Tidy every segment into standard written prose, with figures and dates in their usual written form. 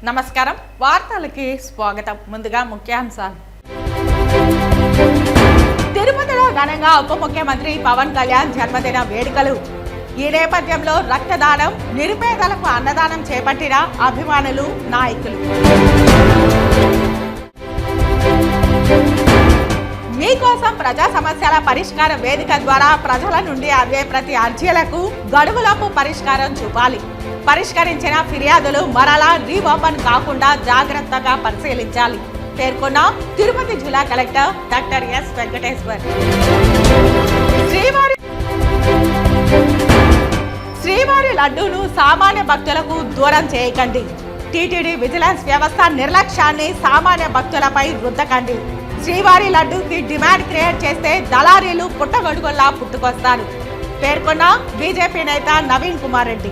నమస్కారం వార్తలకి స్వాగతం. ముందుగా ముఖ్యాంశాలు. తిరుపతిలో ఘనంగా ఉప ముఖ్యమంత్రి పవన్ కళ్యాణ్ జన్మదిన వేడుకలు. ఈ నేపథ్యంలో రక్తదానం, నిరుపేదలకు అన్నదానం చేపట్టిన అభిమానులు, నాయకులు. మీకోసం ప్రజా సమస్యల పరిష్కార వేదిక ద్వారా ప్రజల నుండి అందే ప్రతి అర్జీలకు గడువులోపు పరిష్కారం చూపాలి. పరిష్కరించిన ఫిర్యాదులు మరలా రీఓపెన్ కాకుండా జాగ్రత్తగా పరిశీలించాలి పేర్కొన్న తిరుపతి జిల్లా కలెక్టర్ డాక్టర్ ఎస్ వెంకటేశ్వర్. శ్రీవారి లడ్డూను సామాన్య భక్తులకు దూరం చేయకండి. టీటీడీ విజిలెన్స్ వ్యవస్థ నిర్లక్ష్యాన్ని సామాన్య భక్తులపై రుద్దకండి. శ్రీవారి లడ్డూకి డిమాండ్ క్రియేట్ చేస్తే దళారీలు పుట్టగొడుగుల్లా పుట్టుకొస్తారు పేర్కొన్న బీజేపీ నేత నవీన్ కుమార్ రెడ్డి.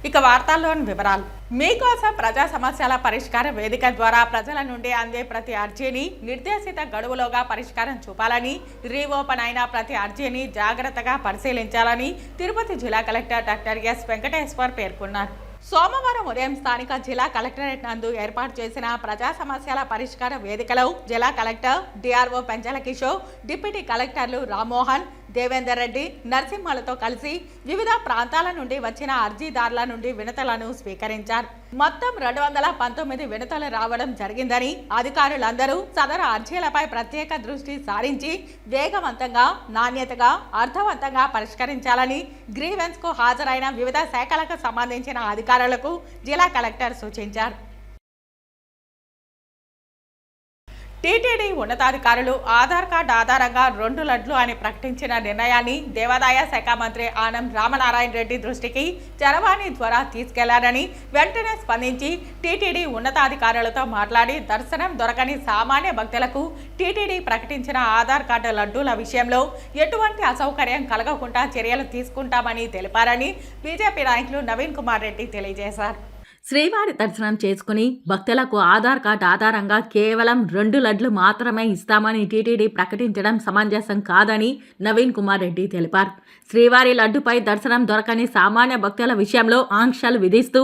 ఇక వార్తల్లోని వివరాలు. మీకోసం ప్రజా సమస్యల పరిష్కార వేదిక ద్వారా ప్రజల నుండి అందే ప్రతి అర్జీని నిర్దేశిత గడువులోగా పరిష్కారం చూపాలని, రీఓపెన్ అయిన ప్రతి అర్జీని జాగ్రత్తగా పరిశీలించాలని తిరుపతి జిల్లా కలెక్టర్ డాక్టర్ ఎస్ వెంకటేశ్వర్ పేర్కొన్నారు. సోమవారం ఉదయం స్థానిక జిల్లా కలెక్టరేట్ నందు ఏర్పాటు చేసిన ప్రజా సమస్యల పరిష్కార వేదికలో జిల్లా collector DRO Penchala Kishore, deputy కలెక్టర్లు రామ్మోహన్, దేవేందర్ రెడ్డి, నరసింహలతో కలిసి వివిధ ప్రాంతాల నుండి వచ్చిన అర్జీదారుల నుండి వినతులను స్వీకరించారు. మొత్తం 219 వినతులు రావడం జరిగిందని అధికారులందరూ సదరు అర్జీలపై ప్రత్యేక దృష్టి సారించి వేగవంతంగా, నాణ్యతగా, అర్థవంతంగా పరిష్కరించాలని గ్రీవెన్స్ కు హాజరైన వివిధ శాఖలకు సంబంధించిన అధికారులకు జిల్లా కలెక్టర్ సూచించారు. టీటీడీ ఉన్నతాధికారులు ఆధార్ కార్డు ఆధారంగా 2 లడ్లు అని ప్రకటించిన నిర్ణయాన్ని దేవాదాయ శాఖ మంత్రి ఆనం రామనారాయణ రెడ్డి దృష్టికి చరవాణి ద్వారా తీసుకెళ్లారని వెంటనే స్పందించి టీటీడీ ఉన్నతాధికారులతో మాట్లాడి దర్శనం దొరకని సామాన్య భక్తులకు టీటీడీ ప్రకటించిన ఆధార్ కార్డు లడ్డూల విషయంలో ఎటువంటి అసౌకర్యం కలగకుండా చర్యలు తీసుకుంటామని తెలిపారని బీజేపీ నాయకులు నవీన్ కుమార్ రెడ్డి తెలియజేశారు. శ్రీవారి దర్శనం చేసుకుని భక్తులకు ఆధార్ కార్డు ఆధారంగా కేవలం 2 లడ్లు మాత్రమే ఇస్తామని టీటీడీ ప్రకటించడం సమంజసం కాదని నవీన్ కుమార్ రెడ్డి తెలిపారు. శ్రీవారి లడ్డుపై దర్శనం దొరకని సామాన్య భక్తుల విషయంలో ఆంక్షలు విధిస్తూ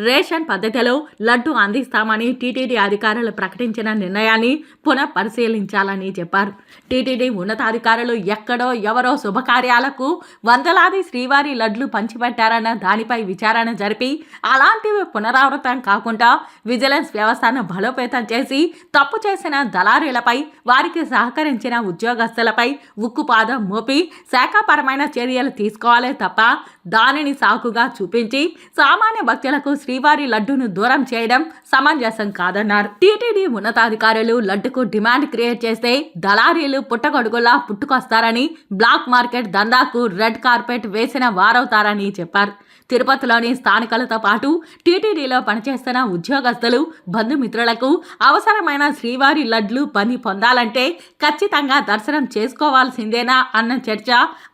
రేషన్ పద్ధతిలో లడ్డు అందిస్తామని టీటీడీ అధికారులు ప్రకటించిన నిర్ణయాన్ని పునః పరిశీలించాలని చెప్పారు. టీటీడీ ఉన్నతాధికారులు ఎక్కడో ఎవరో శుభకార్యాలకు వందలాది శ్రీవారి లడ్లు పంచిపెట్టారన్న దానిపై విచారణ జరిపి అలాంటివి పునరావృతం కాకుండా విజిలెన్స్ వ్యవస్థను బలోపేతం చేసి తప్పు చేసిన దళారీలపై, వారికి సహకరించిన ఉద్యోగస్తులపై ఉక్కుపాదం మోపి శాఖాపరమైన చర్యలు తీసుకోవాలే తప్ప దానిని సాకుగా చూపించి సామాన్య భక్తులకు శ్రీవారి లడ్డును దూరం చేయడం సమంజసం కాదన్నారు. టీటీడీ ఉన్నతాధికారులు లడ్డుకు డిమాండ్ క్రియేట్ చేస్తే దళారీలు పుట్టగొడుగులా పుట్టుకొస్తారని, బ్లాక్ మార్కెట్ దందాకు రెడ్ కార్పెట్ వేసిన వారవుతారని చెప్పారు. తిరుపతిలోని స్థానికులతో పాటు టీటీడీలో పనిచేస్తున్న ఉద్యోగస్తులు, బంధుమిత్రులకు అవసరమైన శ్రీవారి లడ్లు పొందాలంటే ఖచ్చితంగా దర్శనం చేసుకోవాల్సిందేనా అన్న చర్చ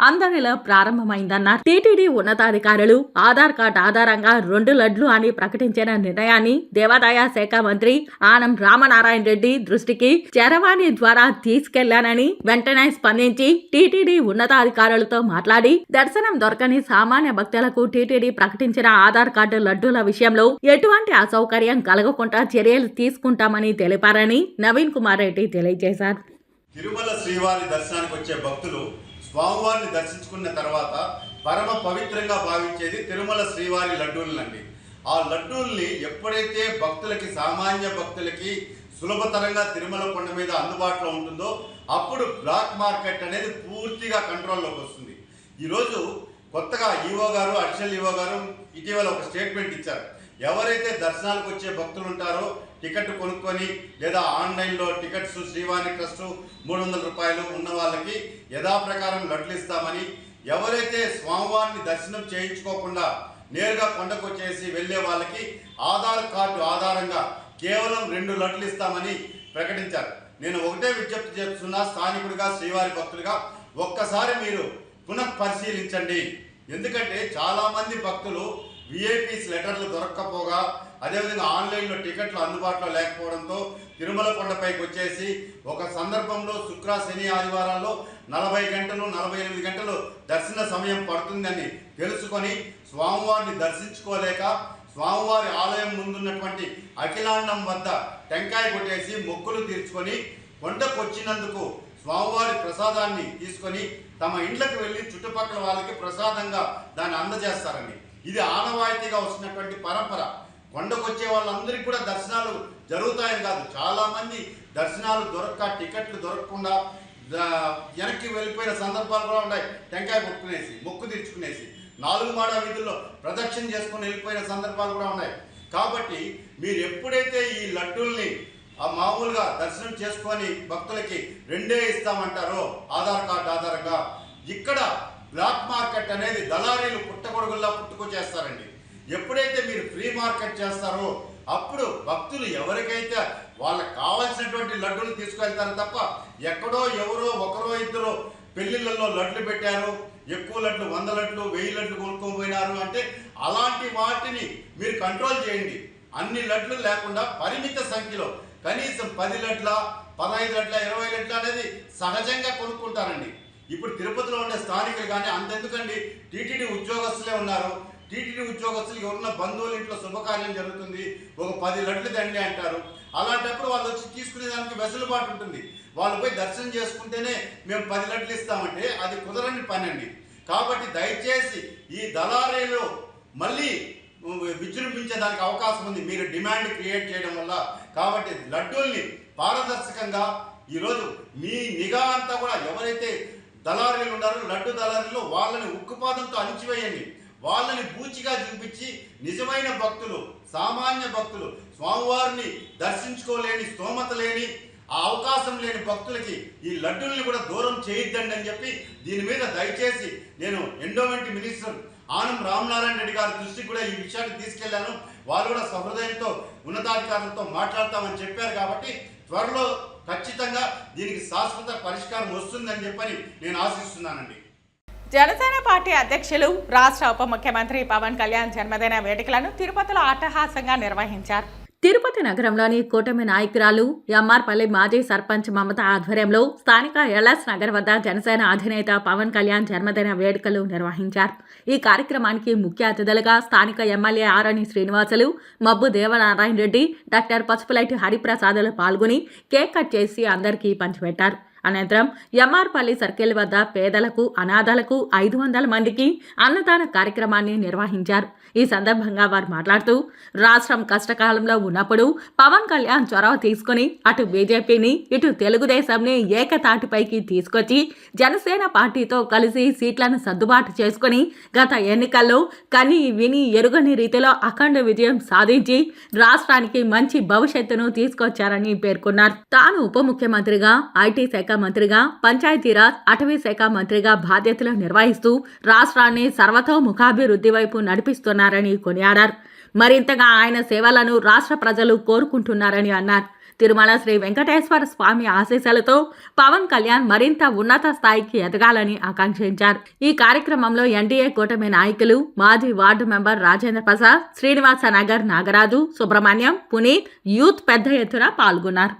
అందరిలో ప్రారంభమైందన్నారు. టీటీడీ ఉన్నతాధికారులు ఆధార్ కార్డు ఆధారంగా 2 లడ్లు అని ప్రకటించిన నిర్ణయాన్ని దేవాదాయ శాఖ మంత్రి ఆనం రామనారాయణ రెడ్డి దృష్టికి చరవాణి ద్వారా తీసుకెళ్లానని వెంటనే స్పందించి టీటీడీ ఉన్నతాధికారులతో మాట్లాడి దర్శనం దొరకని సామాన్య భక్తులకు టీటీడీ ప్రకటించిన ఆధార్ కార్డు లడ్డూల విషయంలో ఎటువంటి అసౌకర్యం కలగకుండా చర్యలు తీసుకుంటామని తెలిపారని నవీన్ కుమార్ రెడ్డి తెలియజేశారు. తిరుమల శ్రీవారి దర్శనానికి వచ్చే భక్తులు స్వామివారిని దర్శించుకున్న తర్వాత పరమ పవిత్రంగా భావించేది తిరుమల శ్రీవారి లడ్డూలండి. ఆ లడ్డూల్ని ఎప్పుడైతే భక్తులకి, సామాన్య భక్తులకి సులభతరంగా తిరుమల కొండ మీద అందుబాటులో ఉంటుందో అప్పుడు బ్లాక్ మార్కెట్ అనేది పూర్తిగా కంట్రోల్లోకి వస్తుంది. ఈరోజు కొత్తగా ఈవో గారు, అడిషనల్ ఈవో గారు ఇటీవల ఒక స్టేట్మెంట్ ఇచ్చారు. ఎవరైతే దర్శనాలకు వచ్చే భక్తులు ఉంటారో టికెట్ కొనుక్కొని లేదా ఆన్లైన్లో టికెట్స్ శ్రీవాణి ట్రస్ట్ 300 రూపాయలు ఉన్న వాళ్ళకి యథాప్రకారం లడ్లు ఇస్తామని, ఎవరైతే స్వామివారిని దర్శనం చేయించుకోకుండా నేరుగా కొండకు వచ్చేసి వెళ్ళే వాళ్ళకి ఆధార్ కార్డు ఆధారంగా కేవలం 2 లడ్లు ఇస్తామని ప్రకటించారు. నేను ఒకటే విజ్ఞప్తి చేస్తున్నా, స్థానికుడిగా, శ్రీవారి భక్తులుగా ఒక్కసారి మీరు పునః పరిశీలించండి. ఎందుకంటే చాలామంది భక్తులు విఐపీస్ లెటర్లు దొరక్కపోగా, అదేవిధంగా ఆన్లైన్లో టికెట్లు అందుబాటులో లేకపోవడంతో తిరుమల కొండపైకి వచ్చేసి ఒక సందర్భంలో శుక్ర, శని, ఆదివారాల్లో 40 గంటలు 48 గంటలు దర్శన సమయం పడుతుందని తెలుసుకొని స్వామివారిని దర్శించుకోలేక స్వామివారి ఆలయం ముందున్నటువంటి అఖిలాండం వద్ద టెంకాయ కొట్టేసి మొక్కులు తీర్చుకొని కొండకు వచ్చినందుకు స్వామివారి ప్రసాదాన్ని తీసుకొని తమ ఇండ్లకు వెళ్ళి చుట్టుపక్కల వాళ్ళకి ప్రసాదంగా దాన్ని అందజేస్తారండి. ఇది ఆనవాయితీగా వస్తున్నటువంటి పరంపర. కొండకు వచ్చే వాళ్ళందరికీ కూడా దర్శనాలు జరుగుతాయని కాదు, చాలామంది దర్శనాలు దొరక్క టికెట్లు దొరకకుండా వెనక్కి వెళ్ళిపోయిన సందర్భాలు కూడా ఉన్నాయి. టెంకాయ కొట్టుకునేసి మొక్కు తీర్చుకునేసి 4 మాడ వీధుల్లో ప్రదక్షిణ చేసుకుని వెళ్ళిపోయిన సందర్భాలు కూడా ఉన్నాయి. కాబట్టి మీరు ఎప్పుడైతే ఈ లడ్డూల్ని మామూలుగా దర్శనం చేసుకొని భక్తులకి 2 ఇస్తామంటారో ఆధార్ కార్డు ఆధారంగా, ఇక్కడ బ్లాక్ మార్కెట్ అనేది దళారీలు పుట్టగొడుగుల్లా పుట్టుకొచ్చేస్తారండి. ఎప్పుడైతే మీరు ఫ్రీ మార్కెట్ చేస్తారో అప్పుడు భక్తులు ఎవరికైతే వాళ్ళకి కావాల్సినటువంటి లడ్డూలు తీసుకెళ్తారు తప్ప ఎక్కడో ఎవరో ఒకరో ఇద్దరు పెళ్లిళ్ళల్లో లడ్లు పెట్టారు, ఎక్కువ లడ్లు 100 లడ్లు 1000 లడ్లు కొనుక్కొని పోయినారు అంటే అలాంటి వాటిని మీరు కంట్రోల్ చేయండి. అన్ని లడ్లు లేకుండా పరిమిత సంఖ్యలో కనీసం 10 లడ్ల 15 లడ్ల 20 లడ్ల అనేది సహజంగా కొనుక్కుంటారండి. ఇప్పుడు తిరుపతిలో ఉండే స్థానికులు కానీ అంతెందుకండి, టీటీడీ ఉద్యోగస్తులే ఉన్నారు. టీటీడీ ఉద్యోగస్తులు ఎవరున్న బంధువుల ఇంట్లో శుభకార్యం జరుగుతుంది, ఒక 10 లడ్లు దండి అంటారు. అలాంటప్పుడు వాళ్ళు వచ్చి తీసుకునే దానికి వెసులుబాటు ఉంటుంది. వాళ్ళు పోయి దర్శనం చేసుకుంటేనే మేము 10 లడ్లు ఇస్తామంటే అది కుదరని పని అండి. కాబట్టి దయచేసి ఈ దళారీలు మళ్ళీ విజృంభించేదానికి అవకాశం ఉంది మీరు డిమాండ్ క్రియేట్ చేయడం వల్ల. కాబట్టి లడ్డూల్ని పారదర్శకంగా ఈరోజు మీ నిఘా అంతా కూడా ఎవరైతే దళారీలు ఉన్నారో లడ్డు దళారీలు వాళ్ళని ఉక్కుపాదంతో అణిచివేయండి. వాళ్ళని బూచిగా చూపించి నిజమైన భక్తులు, సామాన్య భక్తులు, స్వామివారిని దర్శించుకోలేని స్తోమత లేని ఆ అవకాశం లేని భక్తులకి ఈ లడ్డూల్ని కూడా దూరం చేయొద్దండి అని చెప్పి దీని మీద దయచేసి నేను ఎండోమెంట్ మినిస్టర్ ఆనం రామనారాయణ రెడ్డి గారి దృష్టికి కూడా ఈ విషయాన్ని తీసుకెళ్లాను. వాళ్ళు కూడా సహృదయంతో ఉన్నతాధికారులతో మాట్లాడతామని చెప్పారు. కాబట్టి త్వరలో ఖచ్చితంగా దీనికి శాశ్వత పరిష్కారం వస్తుందని చెప్పని నేను ఆశిస్తున్నానండి. జనసేన పార్టీ అధ్యక్షులు రాష్ట్ర ఉప ముఖ్యమంత్రి పవన్ కళ్యాణ్ జన్మదిన వేడుకలను తిరుపతిలో అట్టహాసంగా నిర్వహించారు. తిరుపతి నగరంలోని కూటమి నాయకురాలు ఎమ్మార్పల్లి మాజీ సర్పంచ్ మమత ఆధ్వర్యంలో స్థానిక ఎల్ఎస్ నగర్ వద్ద జనసేన అధినేత పవన్ కళ్యాణ్ జన్మదిన వేడుకలు నిర్వహించారు. ఈ కార్యక్రమానికి ముఖ్య అతిథులుగా స్థానిక ఎమ్మెల్యే ఆరణి శ్రీనివాసులు, మబ్బు దేవనారాయణ రెడ్డి, డాక్టర్ పసుపులైటి హరిప్రసాదులు పాల్గొని కేక్ కట్ చేసి అందరికీ పంచిపెట్టారు. అనంతరం ఎమ్మార్పల్లి సర్కిల్ వద్ద పేదలకు, అనాథలకు 500 మందికి అన్నదాన కార్యక్రమాన్ని నిర్వహించారు. ఈ సందర్భంగా వారు మాట్లాడుతూ రాష్ట్రం కష్టకాలంలో ఉన్నప్పుడు పవన్ కళ్యాణ్ చొరవ తీసుకుని అటు బీజేపీని ఇటు తెలుగుదేశంని ఏకతాటిపైకి తీసుకొచ్చి జనసేన పార్టీతో కలిసి సీట్లను సర్దుబాటు చేసుకుని గత ఎన్నికల్లో కని విని ఎరుగని రీతిలో అఖండ విజయం సాధించి రాష్ట్రానికి మంచి భవిష్యత్తును తీసుకొచ్చారని పేర్కొన్నారు. తాను ఉప ముఖ్యమంత్రిగా, ఐటీ శాఖ మంత్రిగా, పంచాయతీరాజ్, అటవీ శాఖ మంత్రిగా బాధ్యతలు నిర్వహిస్తూ రాష్ట్రాన్ని సర్వతోముఖాభివృద్ధి వైపు నడిపిస్తున్నారని కొనియాడారు. మరింతగా ఆయన సేవలను రాష్ట్ర ప్రజలు కోరుకుంటున్నారని అన్నారు. తిరుమల శ్రీ వెంకటేశ్వర స్వామి ఆశీస్సులతో పవన్ కళ్యాణ్ మరింత ఉన్నత స్థాయికి ఎదగాలని ఆకాంక్షించారు. ఈ కార్యక్రమంలో ఎన్డీఏ కూటమి నాయకులు, మాజీ ward member Rajendra Prasad, Srinivasa Nagar Nagaraju, Subrahmanyam, Puneeth, youth పెద్ద ఎత్తున పాల్గొన్నారు.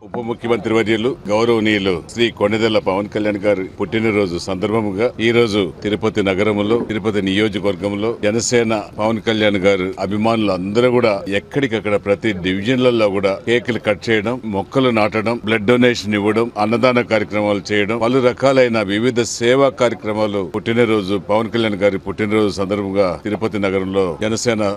ఉప ముఖ్యమంత్రి వర్యులు గౌరవనీయులు శ్రీ కొండెదెల పవన్ కళ్యాణ్ గారి పుట్టినరోజు సందర్భంగా ఈ రోజు తిరుపతి నగరంలో, తిరుపతి నియోజకవర్గంలో జనసేన పవన్ కళ్యాణ్ గారు అభిమానులు అందరూ కూడా ఎక్కడికక్కడ ప్రతి డివిజన్లలో కూడా కేకులు కట్ చేయడం, మొక్కలు నాటడం, బ్లడ్ డొనేషన్ ఇవ్వడం, అన్నదాన కార్యక్రమాలు చేయడం, పలు రకాలైన వివిధ సేవా కార్యక్రమాలు పుట్టినరోజు పవన్ కళ్యాణ్ గారి పుట్టినరోజు సందర్భంగా తిరుపతి నగరంలో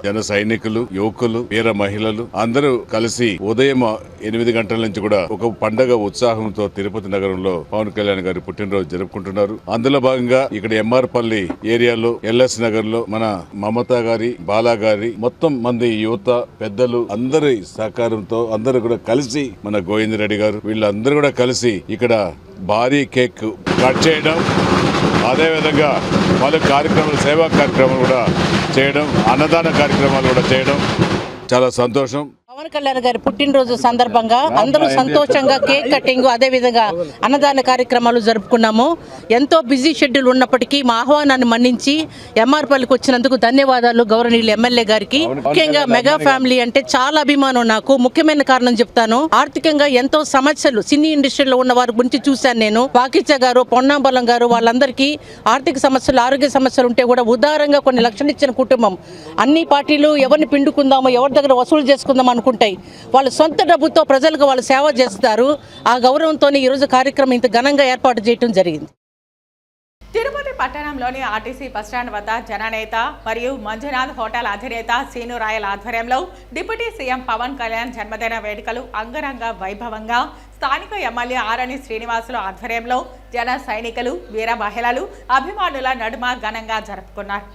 జన సైనికులు, యువకులు, వీర మహిళలు అందరూ కలిసి ఉదయం 8 గంటల నుంచి కూడా ఒక పండగ ఉత్సాహంతో తిరుపతి నగరంలో పవన్ కళ్యాణ్ గారి పుట్టినరోజు జరుపుకుంటున్నారు. అందులో భాగంగా ఇక్కడ ఎమ్మార్పల్లి ఏరియాలో, ఎల్ఎస్ నగర్ లో మన మమత గారి, బాలా గారి మొత్తం మంది యువత పెద్దలు అందరి సహకారంతో అందరూ కూడా కలిసి, మన గోవిందరెడ్డి గారు వీళ్ళందరూ కూడా కలిసి ఇక్కడ భారీ కేక్ కట్ చేయడం, అదేవిధంగా పలు కార్యక్రమాలు, సేవా కార్యక్రమాలు కూడా చేయడం, అన్నదాన కార్యక్రమాలు కూడా చేయడం చాలా సంతోషం. పవన్ కళ్యాణ్ గారి పుట్టినరోజు సందర్భంగా అందరూ సంతోషంగా కేక్ కటింగ్ అదే విధంగా అన్నదాన కార్యక్రమాలు జరుపుకున్నాము. ఎంతో బిజీ షెడ్యూల్ ఉన్నప్పటికీ మా ఆహ్వానాన్ని మన్నించి ఎంఆర్పల్లికి వచ్చినందుకు ధన్యవాదాలు గౌరవనీయులు ఎమ్మెల్యే గారికి. ముఖ్యంగా మెగా ఫ్యామిలీ అంటే చాలా అభిమానం నాకు. ముఖ్యమైన కారణం చెప్తాను, ఆర్థికంగా ఎంతో సమస్యలు సినీ ఇండస్ట్రీలో ఉన్న వారి గురించి చూశాను నేను. వాకిచ్చ గారు, పొన్నాంబలం గారు వాళ్ళందరికీ ఆర్థిక సమస్యలు, ఆరోగ్య సమస్యలు ఉంటే కూడా ఉదారంగా కొన్ని లక్షలు ఇచ్చిన కుటుంబం. అన్ని పార్టీలు ఎవరిని పిండుకుందామో, ఎవరి దగ్గర వసూలు చేసుకుందాం అనుకుంటాయి. వాళ్ళు సొంత డబ్బుతో ప్రజలకు వాళ్ళు సేవ చేస్తారు. ఆ గౌరవంతో ఈరోజు కార్యక్రమం ఇంత ఘనంగా ఏర్పాటు చేయడం జరిగింది. తిరుపతి పట్టణంలోని ఆర్టీసీ బస్టాండ్ వద్ద జననేత మరియు మంజునాథ్ హోటల్ అధినేత సీను రాయల్ ఆధ్వర్యంలో డిప్యూటీ సీఎం పవన్ కళ్యాణ్ జన్మదిన వేడుకలు అంగరంగ వైభవంగా స్థానిక ఎమ్మెల్యే ఆరణి శ్రీనివాసులు ఆధ్వర్యంలో జన సైనికులు, వీర మహిళలు, అభిమానుల నడుమ ఘనంగా జరుపుకున్నారు.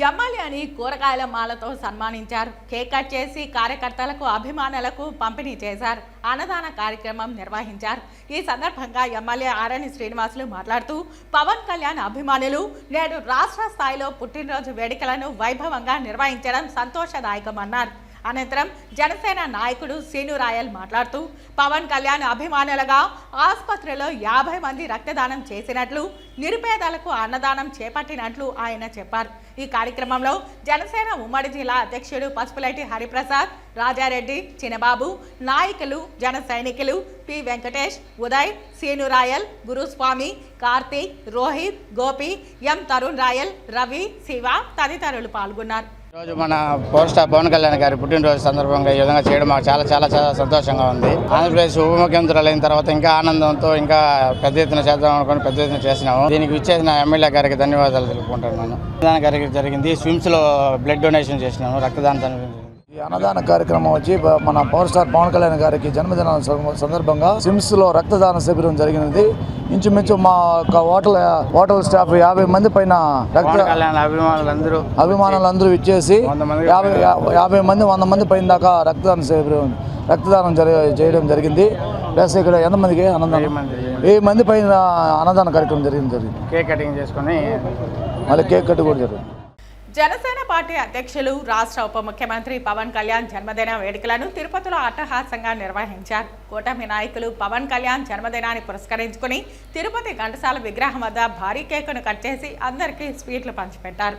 ఎమ్మెల్యేని కూరగాయల మాలతో సన్మానించారు. కేక్ కట్ చేసి కార్యకర్తలకు, అభిమానులకు పంపిణీ చేశారు. అన్నదాన కార్యక్రమం నిర్వహించారు. ఈ సందర్భంగా ఎమ్మెల్యే ఆరణి శ్రీనివాసులు మాట్లాడుతూ పవన్ కళ్యాణ్ అభిమానులు నేడు రాష్ట్ర స్థాయిలో పుట్టినరోజు వేడుకలను వైభవంగా నిర్వహించడం సంతోషదాయకమన్నారు. అనంతరం జనసేన నాయకుడు సీను రాయల్ మాట్లాడుతూ పవన్ కళ్యాణ్ అభిమానులుగా ఆసుపత్రిలో 50 మంది రక్తదానం చేసినట్లు, నిరుపేదలకు అన్నదానం చేపట్టినట్లు ఆయన చెప్పారు. ఈ కార్యక్రమంలో జనసేన ఉమ్మడి జిల్లా అధ్యక్షుడు పసుపులేటి హరిప్రసాద్, రాజారెడ్డి, చిన్నబాబు, నాయకులు, జన సైనికులు పి వెంకటేష్, ఉదయ్, సీను రాయల్, గురుస్వామి, కార్తీక్, రోహిత్, గోపి, ఎం తరుణ్ రాయల్, రవి, శివ తదితరులు పాల్గొన్నారు. ఈరోజు మన పవర్ స్టార్ పవన్ కళ్యాణ్ గారి పుట్టినరోజు సందర్భంగా ఈ విధంగా చేయడం మాకు చాలా చాలా చాలా సంతోషంగా ఉంది. ఆంధ్రప్రదేశ్ ఉప ముఖ్యమంత్రులు అయిన తర్వాత ఇంకా ఆనందంతో ఇంకా పెద్ద ఎత్తున చేద్దాం అనుకుని పెద్ద ఎత్తున చేసినాము. దీనికి విచ్చేసిన ఎమ్మెల్యే గారికి ధన్యవాదాలు తెలుపుకుంటున్నాను. రక్తదాన కార్యక్రమం జరిగింది. స్విమ్స్ లో బ్లడ్ డొనేషన్ చేసినాము. రక్తదానం ఈ అన్నదాన కార్యక్రమం వచ్చి మన పవర్ స్టార్ పవన్ కళ్యాణ్ గారికి జన్మదిన సందర్భంగా సిమ్స్ లో రక్తదాన శిబిరం జరిగినది. ఇంచుమించు మా హోటల్ స్టాఫ్ 50 మంది పైన అభిమానులందరూ ఇచ్చేసి 50 మంది 100 మంది పైన దాకా రక్తదానం చేయడం జరిగింది. ప్లస్ ఇక్కడ ఎంతమందికి అన్నదానం 1000 మంది పైన అన్నదాన కార్యక్రమం జరిగింది. కేక్ కటింగ్ చేసుకుని మళ్ళీ కేక్ కట్ కూడా జరిగింది. జనసేన పార్టీ అధ్యక్షులు, రాష్ట్ర ఉప ముఖ్యమంత్రి పవన్ కళ్యాణ్ జన్మదిన వేడుకలను తిరుపతిలో అట్టహాసంగా నిర్వహించారు. కూటమి నాయకులు పవన్ కళ్యాణ్ జన్మదినాన్ని పురస్కరించుకుని తిరుపతి ఘంటసాల విగ్రహం వద్ద భారీ కేకును కట్ చేసి అందరికీ స్వీట్లు పంచిపెట్టారు.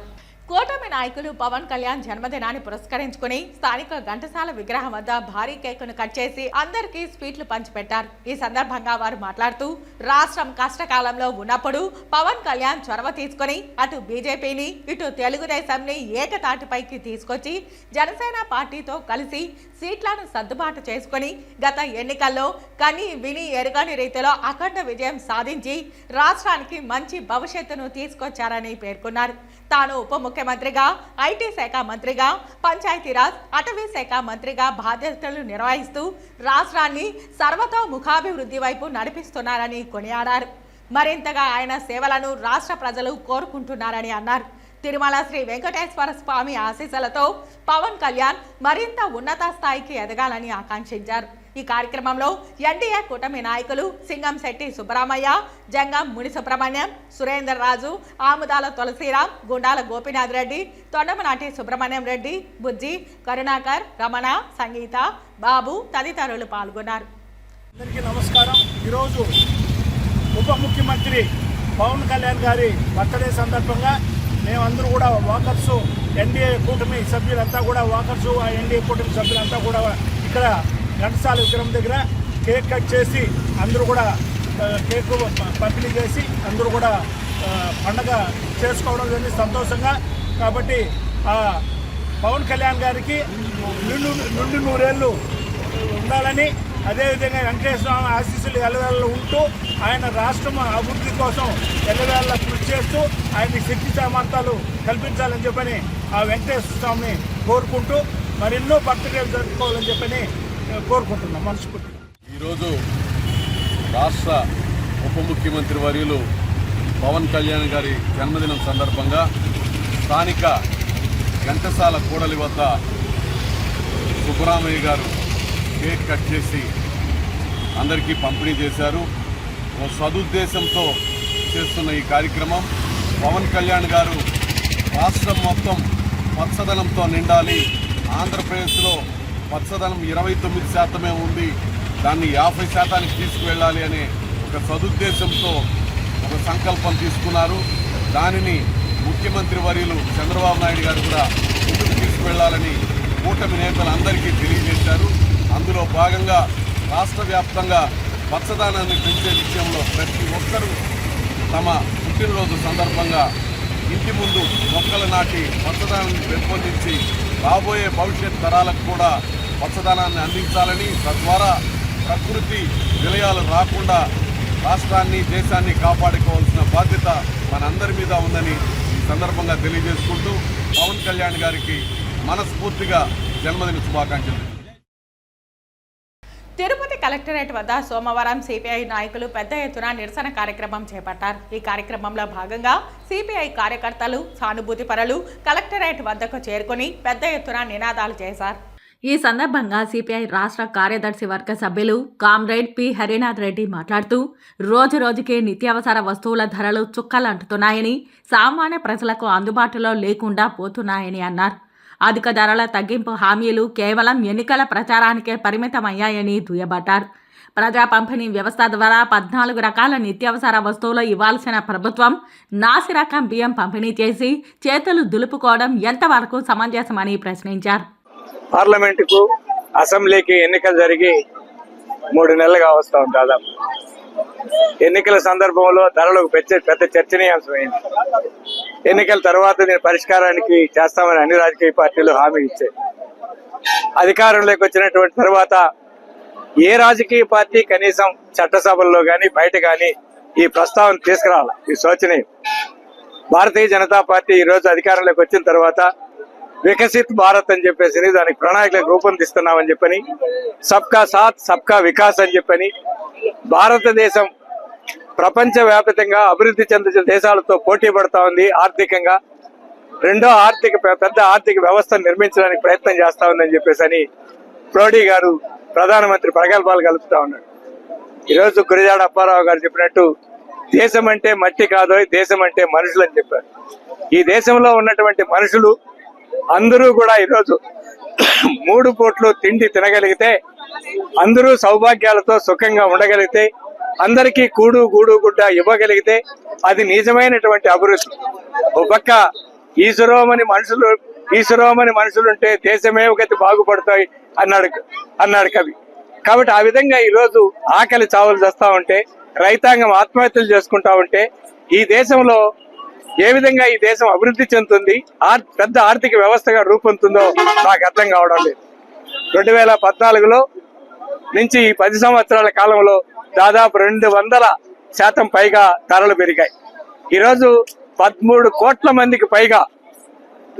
కూటమి నాయకులు పవన్ కళ్యాణ్ జన్మదినాన్ని పురస్కరించుకుని స్థానిక ఘంటసాల విగ్రహం వద్ద భారీ కేకును కట్ చేసి అందరికీ స్వీట్లు పంచిపెట్టారు. ఈ సందర్భంగా వారు మాట్లాడుతూ రాష్ట్రం కష్టకాలంలో ఉన్నప్పుడు పవన్ కళ్యాణ్ చొరవ తీసుకుని అటు బీజేపీని, ఇటు తెలుగుదేశంని ఏకతాటిపైకి తీసుకొచ్చి జనసేన పార్టీతో కలిసి సీట్లను సర్దుబాటు చేసుకుని గత ఎన్నికల్లో కని విని ఎరుగని రీతిలో అఖండ విజయం సాధించి రాష్ట్రానికి మంచి భవిష్యత్తును తీసుకొచ్చారని పేర్కొన్నారు. తాను ఉప ముఖ్యమంత్రిగా, ఐటీ శాఖ మంత్రిగా, పంచాయతీరాజ్, అటవీ శాఖ మంత్రిగా బాధ్యతలు నిర్వహిస్తూ రాష్ట్రాన్ని సర్వతోముఖాభివృద్ధి వైపు నడిపిస్తున్నారని కొనియాడారు. మరింతగా ఆయన సేవలను రాష్ట్ర ప్రజలు కోరుకుంటున్నారని అన్నారు. తిరుమల శ్రీ వెంకటేశ్వర స్వామి ఆశీస్సులతో పవన్ కళ్యాణ్ మరింత ఉన్నత స్థాయికి ఎదగాలని ఆకాంక్షించారు. ఈ కార్యక్రమంలో ఎన్డీఏ కూటమి నాయకులు సింగంశెట్టి సుబ్బరామయ్య, జంగం ముని సుబ్రహ్మణ్యం, సురేందర్ రాజు, ఆముదాల తులసిరామ్, గుండాల గోపీనాథ్ రెడ్డి, తొండమనాటి సుబ్రహ్మణ్యం రెడ్డి, బుజ్జి, కరుణాకర్, రమణ, సంగీత, బాబు తదితరులు పాల్గొన్నారు. అందరికీ నమస్కారం. ఈరోజు ఉప ముఖ్యమంత్రి పవన్ కళ్యాణ్ గారి బర్త్డే సందర్భంగా మేమందరూ కూడా వాకర్సు, ఎన్డీఏ కూటమి సభ్యులంతా కూడా వాకర్సు, ఆ ఎన్డీఏ కూటమి సభ్యులంతా కూడా ఇక్కడ ఘంటసాల విగ్రహం దగ్గర కేక్ కట్ చేసి అందరూ కూడా కేక్ పంపిణీ చేసి అందరూ కూడా పండగ చేసుకోవడం జరిగింది సంతోషంగా. కాబట్టి పవన్ కళ్యాణ్ గారికి నుండి 100 ఏళ్ళు ఉండాలని, అదేవిధంగా వెంకటేశ్వర స్వామి ఆశీస్సులు ఎల్లవేళలో ఉంటూ ఆయన రాష్ట్రం అభివృద్ధి కోసం ఎల్లవేళ కృషి చేస్తూ ఆయనకి శక్తి సామర్థ్యాలు కల్పించాలని చెప్పని ఆ వెంకటేశ్వర స్వామిని కోరుకుంటూ మరెన్నో బర్త్డేలు జరుపుకోవాలని చెప్పని కోరుకుంటున్నాం మనస్ఫూర్తిగా. ఈరోజు రాష్ట్ర ఉప ముఖ్యమంత్రి వర్యులు పవన్ కళ్యాణ్ గారి జన్మదినం సందర్భంగా స్థానిక ఘంటసాల కూడలి వద్ద సుబ్బరామయ్య గారు కేక్ కట్ చేసి అందరికీ పంపిణీ చేశారు. ఓ సదుద్దేశంతో చేస్తున్న ఈ కార్యక్రమం పవన్ కళ్యాణ్ గారు రాష్ట్రం మొత్తం పచ్చదనంతో నిండాలి, ఆంధ్రప్రదేశ్లో పచ్చదనం 29% ఉంది, దాన్ని 50% తీసుకువెళ్ళాలి అనే ఒక సదుద్దేశంతో ఒక సంకల్పం తీసుకున్నారు. దానిని ముఖ్యమంత్రి వర్యులు చంద్రబాబు నాయుడు గారు కూడా ముందుకు తీసుకువెళ్లాలని కూటమి నేతలందరికీ తెలియజేశారు. అందులో భాగంగా రాష్ట్ర వ్యాప్తంగా పచ్చదనాన్ని పెంచే విషయంలో ప్రతి ఒక్కరూ తమ పుట్టినరోజు సందర్భంగా ఇంటి ముందు మొక్కలు నాటి పచ్చదనాన్ని పెంపొందించి రాబోయే భవిష్యత్ తరాలకు కూడా పచ్చదనాన్ని అందించాలని, తద్వారా ప్రకృతి విలయాలు రాకుండా రాష్ట్రాన్ని దేశాన్ని కాపాడుకోవాల్సిన బాధ్యత మనందరి మీద ఉందని ఈ సందర్భంగా తెలియజేసుకుంటూ పవన్ కళ్యాణ్ గారికి మనస్ఫూర్తిగా జన్మదిన శుభాకాంక్షలు. తిరుపతి కలెక్టరేట్ వద్ద సోమవారం సిపిఐ నాయకులు పెద్ద ఎత్తున నిరసన కార్యక్రమం చేపట్టారు. ఈ కార్యక్రమంలో భాగంగా సిపిఐ కార్యకర్తలు, సానుభూతి పరులు కలెక్టరేట్ వద్దకు చేరుకుని పెద్ద ఎత్తున నినాదాలు చేశారు. ఈ సందర్భంగా సిపిఐ రాష్ట్ర కార్యదర్శి వర్గ సభ్యులు కామ్రేడ్ పి హరినాథ్ రెడ్డి మాట్లాడుతూ రోజు రోజుకి నిత్యావసర వస్తువుల ధరలు చుక్కలంటుతున్నాయని, సామాన్య ప్రజలకు అందుబాటులో లేకుండా పోతున్నాయని అన్నారు. అధిక ధరల తగ్గింపు హామీలు కేవలం ఎన్నికల ప్రచారానికే పరిమితమయ్యాయని దుయ్యబట్టారు. ప్రజా పంపిణీ వ్యవస్థ ద్వారా 14 రకాల నిత్యావసర వస్తువులు ఇవ్వాల్సిన ప్రభుత్వం నాసిరకం బియ్యం పంపిణీ చేసి చేతులు దులుపుకోవడం ఎంతవరకు సమంజసమని ప్రశ్నించారు. పార్లమెంటుకు, అసెంబ్లీకి ఎన్నికలు జరిగి 3 నెలలుగా వస్తాం. దాదాపు ఎన్నికల సందర్భంలో ధరలకు పెద్ద చర్చనీయాంశమైంది. ఎన్నికల తర్వాత దీని పరిష్కారానికి చేస్తామని అన్ని రాజకీయ పార్టీలు హామీ ఇచ్చాయి. అధికారంలోకి వచ్చినటువంటి తర్వాత ఏ రాజకీయ పార్టీ కనీసం చట్టసభల్లో కానీ బయట కానీ ఈ ప్రస్తావన తీసుకురావాలి. ఈ శోచనీయం. భారతీయ జనతా పార్టీ ఈ రోజు అధికారంలోకి వచ్చిన తర్వాత వికసిత్ భారత్ అని చెప్పేసి దానికి ప్రణాళికలకు రూపొందిస్తున్నామని చెప్పని, సబ్కా సాత్ సబ్కా వికాస్ అని చెప్పని, భారతదేశం ప్రపంచ వ్యాప్తంగా అభివృద్ధి చెందిన దేశాలతో పోటీ పడతా ఉంది. ఆర్థికంగా రెండో పెద్ద ఆర్థిక వ్యవస్థను నిర్మించడానికి ప్రయత్నం చేస్తా ఉందని చెప్పేసి అని మోడీ గారు ప్రధానమంత్రి ప్రగల్భాలు కలుపుతా ఉన్నాడు. ఈరోజు గురజాడ అప్పారావు గారు చెప్పినట్టు దేశం అంటే మట్టి కాదో, దేశం అంటే మనుషులు అని చెప్పారు. ఈ దేశంలో ఉన్నటువంటి మనుషులు అందరూ కూడా ఈరోజు 3 పూట్లు తిండి తినగలిగితే, అందరూ సౌభాగ్యాలతో సుఖంగా ఉండగలిగితే, అందరికీ కూడు గూడు గుడ్డ ఇవ్వగలిగితే అది నిజమైనటువంటి అభివృద్ధి. ఒక పక్క ఈశ్వరోమని మనుషులుంటే దేశమే గతి బాగుపడతాయి అన్నాడు కవి. కాబట్టి ఆ విధంగా ఈరోజు ఆకలి చావులు చేస్తా ఉంటే, రైతాంగం ఆత్మహత్యలు చేసుకుంటా ఉంటే, ఈ దేశంలో ఏ విధంగా ఈ దేశం అభివృద్ధి చెందుతుంది, పెద్ద ఆర్థిక వ్యవస్థగా రూపొందుతుందో నాకు అర్థం కావడం లేదు. 2014లో నుంచి ఈ 10 సంవత్సరాల కాలంలో దాదాపు 200% పైగా ధరలు పెరిగాయి. ఈరోజు 13 కోట్ల మందికి పైగా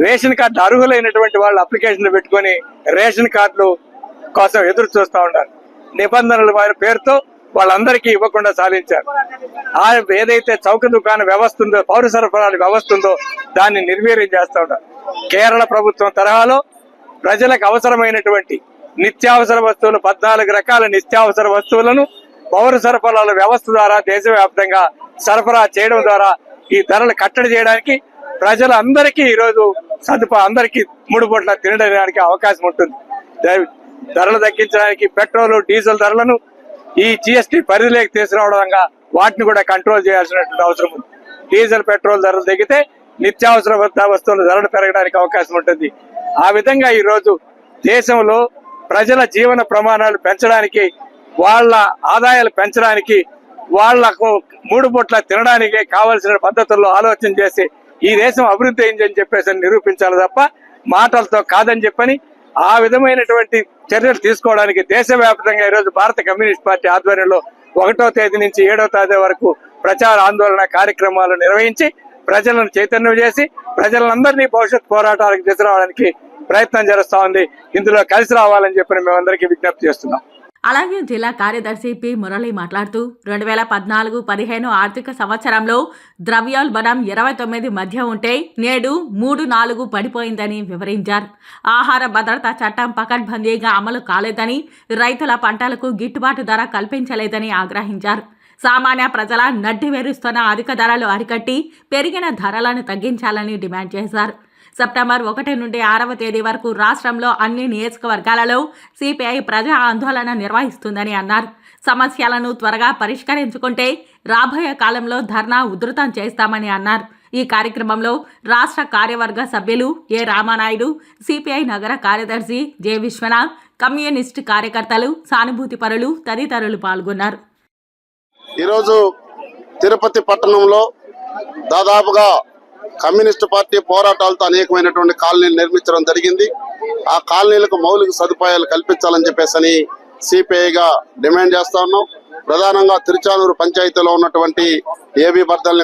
రేషన్ కార్డు అర్హులైనటువంటి వాళ్ళు అప్లికేషన్లు పెట్టుకొని రేషన్ కార్డులు కోసం ఎదురు చూస్తూ ఉన్నారు. నిబంధనల వారి పేరుతో వాళ్ళందరికీ ఇవ్వకుండా సాధించారు. ఏదైతే చౌక దుకాణ వ్యవస్థ ఉందో, పౌర సరఫరాల వ్యవస్థ ఉందో దాన్ని నిర్వీర్యం చేస్తూ ఉన్నారు. కేరళ ప్రభుత్వం తరహాలో ప్రజలకు అవసరమైనటువంటి నిత్యావసర వస్తువులు 14 రకాల నిత్యావసర వస్తువులను పౌర సరఫరాల వ్యవస్థ ద్వారా దేశవ్యాప్తంగా సరఫరా చేయడం ద్వారా ఈ ధరలు కట్టడి చేయడానికి ప్రజలందరికీ ఈరోజు అందరికీ 3 పూట్ల తినడానికి అవకాశం ఉంటుంది. ధరలు తగ్గించడానికి పెట్రోల్, డీజిల్ ధరలను ఈ జిఎస్టీ పరిధిలోకి తీసుకురావడంగా వాటిని కూడా కంట్రోల్ చేయాల్సినటువంటి అవసరం ఉంది. డీజిల్, పెట్రోల్ ధరలు తగ్గితే నిత్యావసర వస్తువుల ధరలు పెరగడానికి అవకాశం ఉంటుంది. ఆ విధంగా ఈ రోజు దేశంలో ప్రజల జీవన ప్రమాణాలు పెంచడానికి, వాళ్ళ ఆదాయాలు పెంచడానికి, వాళ్లకు 3 పూట్ల తినడానికి కావలసిన పద్ధతుల్లో ఆలోచన చేసి ఈ దేశం అభివృద్ధి అయిందని చెప్పేసి నిరూపించాలి తప్ప మాటలతో కాదని చెప్పని ఆ విధమైనటువంటి చర్యలు తీసుకోవడానికి దేశవ్యాప్తంగా ఈరోజు భారత కమ్యూనిస్ట్ పార్టీ ఆధ్వర్యంలో 1వ తేదీ నుంచి 7వ తేదీ వరకు ప్రచార ఆందోళన కార్యక్రమాలు నిర్వహించి ప్రజలను చైతన్యం చేసి ప్రజలందరినీ భవిష్యత్ పోరాటాలకు తీసుకురావడానికి ప్రయత్నం చేస్తా ఉంది. ఇందులో కలిసి రావాలని చెప్పి మేమందరికీ విజ్ఞప్తి చేస్తున్నాం. అలాగే జిల్లా కార్యదర్శి పి మురళి మాట్లాడుతూ 2014-15 ఆర్థిక సంవత్సరంలో ద్రవ్యోల్బణం 29 మధ్య ఉంటే నేడు 3-4 పడిపోయిందని వివరించారు. ఆహార భద్రతా చట్టం పకడ్బందీగా అమలు కాలేదని, రైతుల పంటలకు గిట్టుబాటు ధర కల్పించలేదని ఆగ్రహించారు. సామాన్య ప్రజల నడ్డి వేరుస్తున్న అధిక ధరలు అరికట్టి పెరిగిన ధరలను తగ్గించాలని డిమాండ్ చేశారు. సెప్టెంబర్ 1 నుండి 6వ తేదీ వరకు రాష్ట్రంలో అన్ని నియోజకవర్గాలలో సిపిఐ ప్రజా ఆందోళన నిర్వహిస్తుందని అన్నారు. సమస్యలను త్వరగా పరిష్కరించుకుంటే రాబోయే కాలంలో ధర్నా ఉధృతం చేస్తామని అన్నారు. ఈ కార్యక్రమంలో రాష్ట్ర కార్యవర్గ సభ్యులు ఏ రామానాయుడు, సిపిఐ నగర కార్యదర్శి జె విశ్వనాథ్, కమ్యూనిస్టు కార్యకర్తలు, సానుభూతిపరులు తదితరులు పాల్గొన్నారు. ఈరోజు తిరుపతి పట్టణంలో దాదాపుగా కమ్యూనిస్టు పార్టీ పోరాటాలతో అనేకమైనటువంటి కాలనీలు నిర్మించడం జరిగింది. ఆ కాలనీలకు మౌలిక సదుపాయాలు కల్పించాలని చెప్పేసి సిపిఐగా డిమాండ్ చేస్తా ఉన్నాం. ప్రధానంగా తిరుచానూరు పంచాయతీలో ఉన్నటువంటి ఏబీ బర్ధన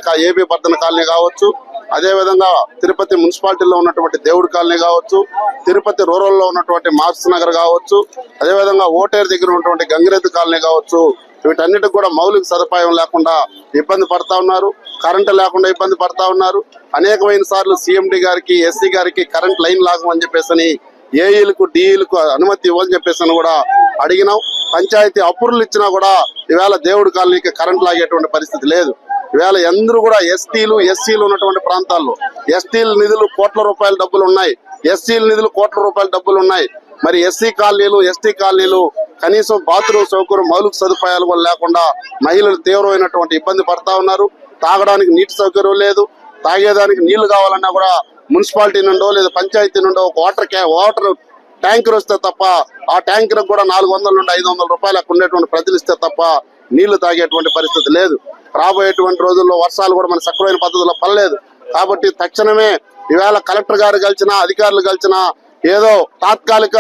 కాలనీ కావచ్చు, అదేవిధంగా తిరుపతి మున్సిపాలిటీలో ఉన్నటువంటి దేవుడి కాలనీ కావచ్చు, తిరుపతి రూరల్లో ఉన్నటువంటి మార్క్స్ నగర్ కావచ్చు, అదేవిధంగా ఓటేరు దగ్గర ఉన్నటువంటి గంగిరెద్దు కాలనీ కావచ్చు, వీటన్నిటికి కూడా మౌలిక సదుపాయం లేకుండా ఇబ్బంది పడతా ఉన్నారు. కరెంటు లేకుండా ఇబ్బంది పడతా ఉన్నారు. అనేకమైన సార్లు సిఎండి గారికి, ఎస్సీ గారికి కరెంట్ లైన్ లాగమని చెప్పేసి ఏఈలకు, డిఈలకు అనుమతి ఇవ్వని చెప్పేసి కూడా అడిగినాం. పంచాయతీ అప్రూవల్ ఇచ్చినా కూడా ఈవేళ దేవుడి కాలనీకి కరెంట్ లాగేటువంటి పరిస్థితి లేదు. ఈవేళ అందరూ కూడా ఎస్టీలు, ఎస్సీలు ఉన్నటువంటి ప్రాంతాల్లో ఎస్టీల నిధులు కోట్ల రూపాయల డబ్బులు ఉన్నాయి, ఎస్సీల నిధులు కోట్ల రూపాయల డబ్బులు ఉన్నాయి. మరి ఎస్సీ కాలనీలు, ఎస్టీ కాలనీలు కనీసం బాత్రూమ్ సౌకర్యం, మౌలిక సదుపాయాలు కూడా లేకుండా మహిళలు తీవ్రమైనటువంటి ఇబ్బంది పడతా ఉన్నారు. తాగడానికి నీటి సౌకర్యం లేదు. తాగేదానికి నీళ్లు కావాలన్నా కూడా మున్సిపాలిటీ నుండో లేదా పంచాయతీ నుండో ఒక వాటర్ ట్యాంకర్ వస్తే తప్ప, ఆ ట్యాంకర్ కూడా 400 నుండి 500 రూపాయలు అక్కడ ఉండేటువంటి ప్రజలు ఇస్తే తప్ప నీళ్లు తాగేటువంటి పరిస్థితి లేదు. రాబోయేటువంటి రోజుల్లో వర్షాలు కూడా మన సక్రమైన పద్ధతిలో పడలేదు. కాబట్టి తక్షణమే ఈవేళ కలెక్టర్ గారు కలిసినా, అధికారులు కలిసినా ఏదో తాత్కాలిక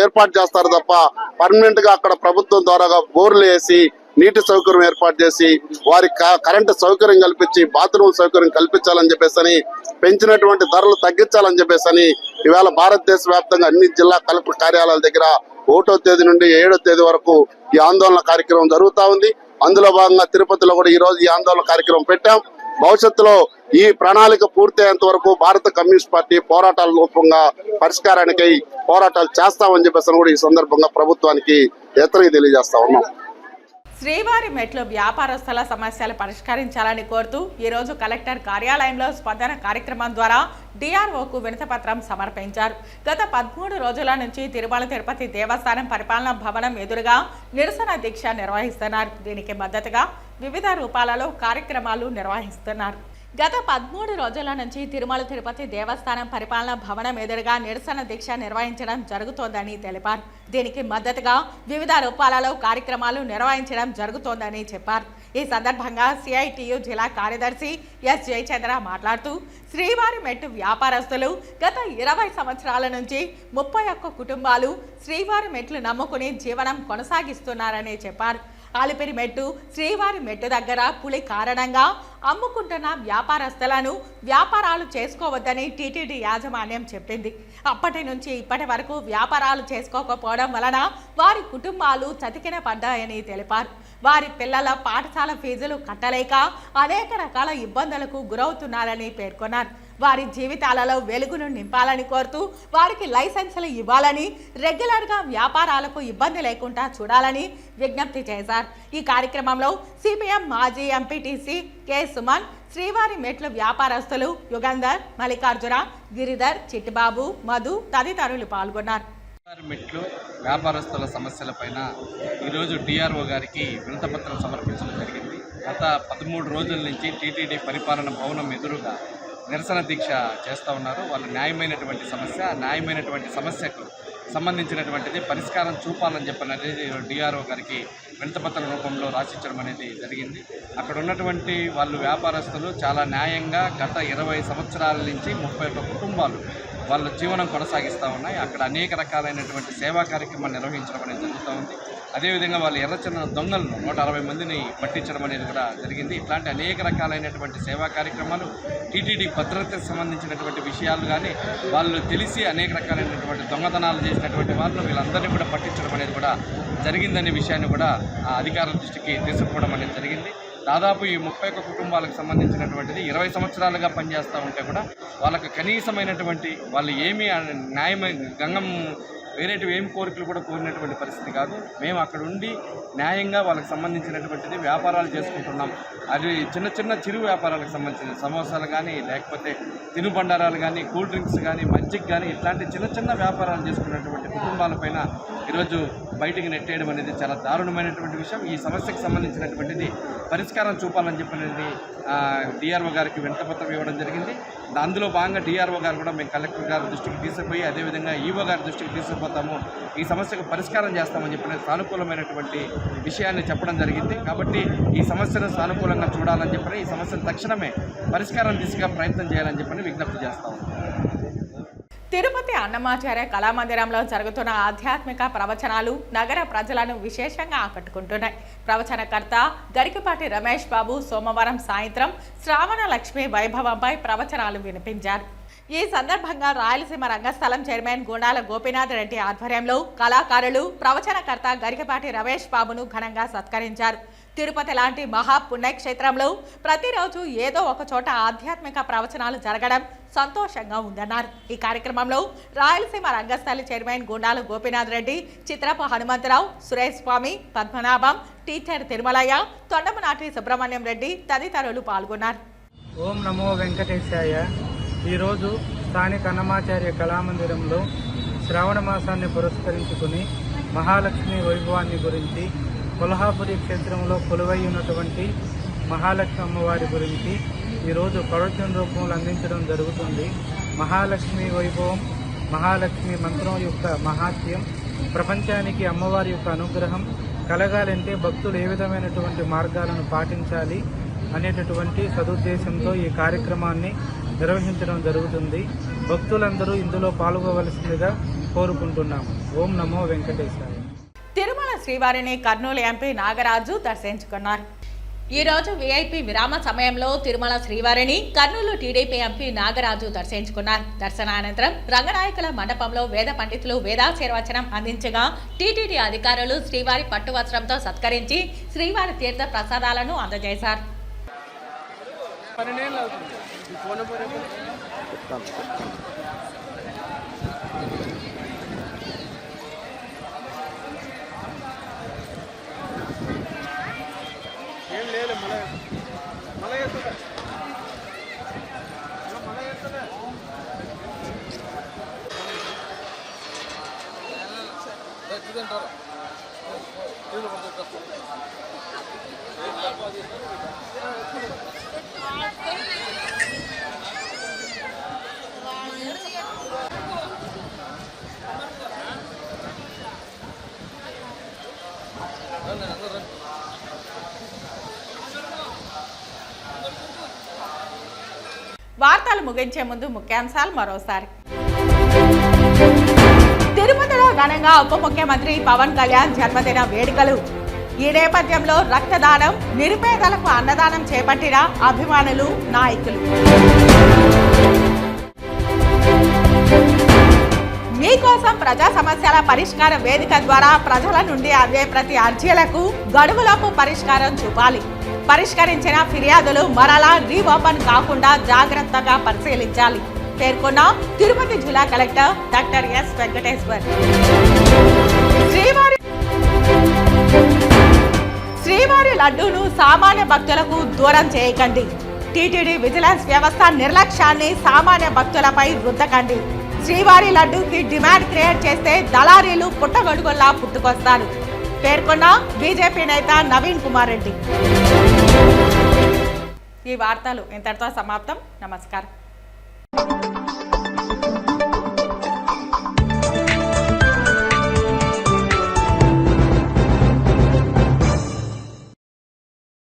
ఏర్పాటు చేస్తారు తప్ప పర్మనెంట్ గా అక్కడ ప్రభుత్వం ద్వారా బోర్లు వేసి నీటి సౌకర్యం ఏర్పాటు చేసి వారికి కరెంటు సౌకర్యం కల్పించి బాత్రూమ్ సౌకర్యం కల్పించాలని చెప్పేసి, పెంచినటువంటి ధరలు తగ్గించాలని చెప్పేసి ఈవేళ భారతదేశ వ్యాప్తంగా అన్ని జిల్లా కలెక్టర్ కార్యాలయాల దగ్గర 1వ తేదీ నుండి 7వ తేదీ వరకు ఈ ఆందోళన కార్యక్రమం జరుగుతా ఉంది. అందులో భాగంగా తిరుపతిలో కూడా ఈ రోజు ఈ ఆందోళన కార్యక్రమం పెట్టాం. భవిష్యత్తులో ఈ ప్రణాళిక పూర్తయ్యేంత వరకు భారత కమ్యూనిస్ట్ పార్టీ పోరాటాల రూపంగా పరిష్కారానికై పోరాటాలు చేస్తామని చెప్పేసి కూడా ఈ సందర్భంగా ప్రభుత్వానికి హెచ్చరిక తెలియజేస్తా ఉన్నాం. శ్రీవారి మెట్లు వ్యాపారస్తుల సమస్యలు పరిష్కరించాలని కోరుతూ ఈరోజు కలెక్టర్ కార్యాలయంలో స్పందన కార్యక్రమం ద్వారా డిఆర్ఓకు వినతిపత్రం సమర్పించారు. గత 13 రోజుల నుంచి తిరుమల తిరుపతి దేవస్థానం పరిపాలనా భవనం ఎదురుగా నిరసన దీక్ష నిర్వహిస్తున్నారు. దీనికి మద్దతుగా వివిధ రూపాలలో కార్యక్రమాలు నిర్వహిస్తున్నారు. గత 13 రోజుల నుంచి తిరుమల తిరుపతి దేవస్థానం పరిపాలనా భవనం ఎదురుగా నిరసన దీక్ష నిర్వహించడం జరుగుతోందని తెలిపారు. దీనికి మద్దతుగా వివిధ రూపాలలో కార్యక్రమాలు నిర్వహించడం జరుగుతోందని చెప్పారు. ఈ సందర్భంగా సిఐటియు జిల్లా కార్యదర్శి ఎస్ జయచంద్ర మాట్లాడుతూ శ్రీవారి మెట్టు వ్యాపారస్తులు గత 20 సంవత్సరాల నుంచి 31 కుటుంబాలు శ్రీవారి మెట్లు నమ్ముకుని జీవనం కొనసాగిస్తున్నారని చెప్పారు. అలిపిరి మెట్టు, శ్రీవారి మెట్టు దగ్గర పులి కారణంగా అమ్ముకుంటున్న వ్యాపారస్తులను వ్యాపారాలు చేసుకోవద్దని టీటీడీ యాజమాన్యం చెప్పింది. అప్పటి నుంచి ఇప్పటి వరకు వ్యాపారాలు చేసుకోకపోవడం వలన వారి కుటుంబాలు చతికిన పడ్డాయని తెలిపారు. వారి పిల్లల పాఠశాల ఫీజులు కట్టలేక అనేక రకాల ఇబ్బందులకు గురవుతున్నారని పేర్కొన్నారు. వారి జీవితాలలో వెలుగును నింపాలని కోరుతూ వారికి లైసెన్సులు ఇవ్వాలని, రెగ్యులర్గా వ్యాపారాలకు ఇబ్బంది లేకుండా చూడాలని విజ్ఞప్తి చేశారు. ఈ కార్యక్రమంలో సిపిఎం మాజీ ఎంపీటీసీ కె సుమన్, శ్రీవారి మెట్లు వ్యాపారస్తులు యుగంధర్, మల్లికార్జున, గిరిధర్, చిట్టిబాబు, మధు తదితరులు పాల్గొన్నారు. మెట్లు వ్యాపారస్తుల సమస్యలపైన ఈరోజు డిఆర్ఓ గారికి వినతిపత్రం సమర్పించడం జరిగింది. గత 13 రోజుల నుంచి టీటీడీ పరిపాలన భవనం ఎదురుగా నిరసన దీక్ష చేస్తూ ఉన్నారు. వాళ్ళ న్యాయమైనటువంటి సమస్యకు సంబంధించినటువంటిది పరిష్కారం చూపాలని చెప్పినది డిఆర్ఓ గారికి వినతిపత్రం రూపంలో రాసిచ్చడం అనేది జరిగింది. అక్కడ ఉన్నటువంటి వాళ్ళు వ్యాపారస్తులు చాలా న్యాయంగా గత 20 సంవత్సరాల నుంచి 31 కుటుంబాలు వాళ్ళ జీవనం కొనసాగిస్తూ ఉన్నాయి. అక్కడ అనేక రకాలైనటువంటి సేవా కార్యక్రమాలు నిర్వహించడం అనేది జరుగుతూ ఉంది. అదేవిధంగా వాళ్ళు ఎర్రచందన దొంగలను 160 మందిని పట్టించడం అనేది కూడా జరిగింది. ఇట్లాంటి అనేక రకాలైనటువంటి సేవా కార్యక్రమాలు, టీటీడీ భద్రతకు సంబంధించినటువంటి విషయాలు కానీ వాళ్ళు తెలిసి అనేక రకాలైనటువంటి దొంగతనాలు చేసినటువంటి వాళ్ళు వీళ్ళందరినీ కూడా పట్టించడం అనేది కూడా జరిగిందనే విషయాన్ని కూడా అధికారుల దృష్టికి తీసుకుపోవడం అనేది జరిగింది. దాదాపు ఈ 31 కుటుంబాలకు సంబంధించినటువంటిది 20 సంవత్సరాలుగా పనిచేస్తూ ఉంటే కూడా వాళ్ళకు కనీసమైనటువంటి వాళ్ళు ఏమీ న్యాయమైన వేరేటివి ఏం కోరికలు కూడా కోరినటువంటి పరిస్థితి కాదు. మేము అక్కడ ఉండి న్యాయంగా వాళ్ళకి సంబంధించినటువంటిది వ్యాపారాలు చేసుకుంటున్నాం. అది చిన్న చిన్న చిరు వ్యాపారాలకు సంబంధించిన సమోసాలు కానీ, లేకపోతే తినుబండారాలు కానీ, కూల్ డ్రింక్స్ కానీ, మజ్జిగ కానీ ఇట్లాంటి చిన్న చిన్న వ్యాపారాలు చేసుకున్నటువంటి కుటుంబాలపైన ఈరోజు బయటికి నెట్టేయడం అనేది చాలా దారుణమైనటువంటి విషయం. ఈ సమస్యకు సంబంధించినటువంటిది పరిష్కారం చూపాలని చెప్పినది డిఆర్ఓ గారికి వినతిపత్రం ఇవ్వడం జరిగింది. అందులో భాగంగా డిఆర్ఓ గారు కూడా మేము కలెక్టర్ గారి దృష్టికి తీసుకుపోయి అదేవిధంగా ఈఓ గారి దృష్టికి తీసుకుపోతాము, ఈ సమస్యకు పరిష్కారం చేస్తామని చెప్పిన సానుకూలమైనటువంటి విషయాన్ని చెప్పడం జరిగింది. కాబట్టి ఈ సమస్యను సానుకూలంగా చూడాలని చెప్పని, ఈ సమస్యను తక్షణమే పరిష్కారం దిశగా ప్రయత్నం చేయాలని చెప్పని విజ్ఞప్తి చేస్తాము. తిరుపతి అన్నమాచార్య కళామందిరంలో జరుగుతున్న ఆధ్యాత్మిక ప్రవచనాలు నగర ప్రజలను విశేషంగా ఆకట్టుకుంటున్నాయి. ప్రవచనకర్త గరికపాటి రమేష్ బాబు సోమవారం సాయంత్రం శ్రావణ లక్ష్మి వైభవంపై ప్రవచనాలు వినిపించారు. ఈ సందర్భంగా రాయలసీమ రంగస్థలం చైర్మన్ గుండాల గోపీనాథ్ రెడ్డి ఆధ్వర్యంలో కళాకారులు ప్రవచనకర్త గరికపాటి రమేష్ బాబును ఘనంగా సత్కరించారు. తిరుపతి లాంటి మహాపుణ్యక్షేత్రంలో ప్రతిరోజు ఏదో ఒక చోట ఆధ్యాత్మిక ప్రవచనాలు జరగడం సంతోషంగా ఉందన్నారు. ఈ కార్యక్రమంలో రాయలసీమ రంగస్థలి చైర్మన్ గుండాల గోపీనాథ్ రెడ్డి, చిత్రపు హనుమంతరావు, సురేష్ స్వామి, పద్మనాభం, టీచర్ తిరుమలయ్య, తొండమనాటి సుబ్రహ్మణ్యం రెడ్డి తదితరులు పాల్గొన్నారు. ఓం నమో వెంకటేశాయ. ఈరోజు స్థానిక అన్నమాచార్య కళామందిరంలో శ్రావణ మాసాన్ని పురస్కరించుకుని మహాలక్ష్మి వైభవాన్ని గురించి, కొల్హాపురి క్షేత్రంలో కొలువై ఉన్నటువంటి మహాలక్ష్మి అమ్మవారి గురించి ఈరోజు ప్రవచన రూపంలో అందించడం జరుగుతుంది. మహాలక్ష్మి వైభవం, మహాలక్ష్మి మంత్రం యొక్క మహాత్యం, ప్రపంచానికి అమ్మవారి యొక్క అనుగ్రహం కలగాలంటే భక్తులు ఏ విధమైనటువంటి మార్గాలను పాటించాలి అనేటటువంటి సదుద్దేశంతో ఈ కార్యక్రమాన్ని నిర్వహించడం జరుగుతుంది. భక్తులందరూ ఇందులో పాల్గొవలసిందిగా కోరుకుంటున్నాము. ఓం నమో వెంకటేశాయ. తిరుమల శ్రీవారిని కర్నూలు ఎంపీ నాగరాజు దర్శించుకున్నారు. ఈ రోజు విఐపి విరామ సమయంలో తిరుమల శ్రీవారిని కర్నూలు టీడీపీ ఎంపీ నాగరాజు దర్శించుకున్నారు. దర్శనానంతరం రంగనాయకుల మండపంలో వేద పండితులు వేదాశీర్వచనం అందించగా టీటీడీ అధికారులు శ్రీవారి పట్టు వస్త్రంతో సత్కరించి శ్రీవారి తీర్థ ప్రసాదాలను అందజేశారు. వార్తలు ముగించే ముందు ముఖ్యాంశాలు మరోసారి. తిరుపతిలో ఘనంగా ఉప ముఖ్యమంత్రి పవన్ కళ్యాణ్ జన్మదిన వేడుకలు. ఈ నేపథ్యంలో రక్తదానం, నిరుపేదలకు అన్నదానం చేపట్టిన అభిమానులు, నాయకులు. మీకోసం ప్రజా సమస్యల పరిష్కార వేదిక ద్వారా ప్రజల నుండి అందే ప్రతి అర్జీలకు గడువులోపు పరిష్కారం చూపాలి. పరిష్కరించిన ఫిర్యాదులు మరలా రీఓపెన్ కాకుండా జాగ్రత్తగా పరిశీలించాలి పేర్కొన్న తిరుపతి జిల్లా కలెక్టర్ డాక్టర్ ఎస్ వెంకటేశ్వర్. శ్రీవారి లడ్డూను సామాన్య భక్తులకు దూరం చేయకండి. టీటీడీ విజిలెన్స్ వ్యవస్థ నిర్లక్ష్యాన్ని సామాన్య భక్తులపై రుద్దకండి. శ్రీవారి లడ్డూకి డిమాండ్ క్రియేట్ చేస్తే దళారీలు పుట్టగొడుగుల్లా పుట్టుకొస్తారు పేర్కొన్న బీజేపీ నేత నవీన్ కుమార్ రెడ్డి. ఈ వార్తలు ఇంతటితో సమాప్తం. నమస్కారం.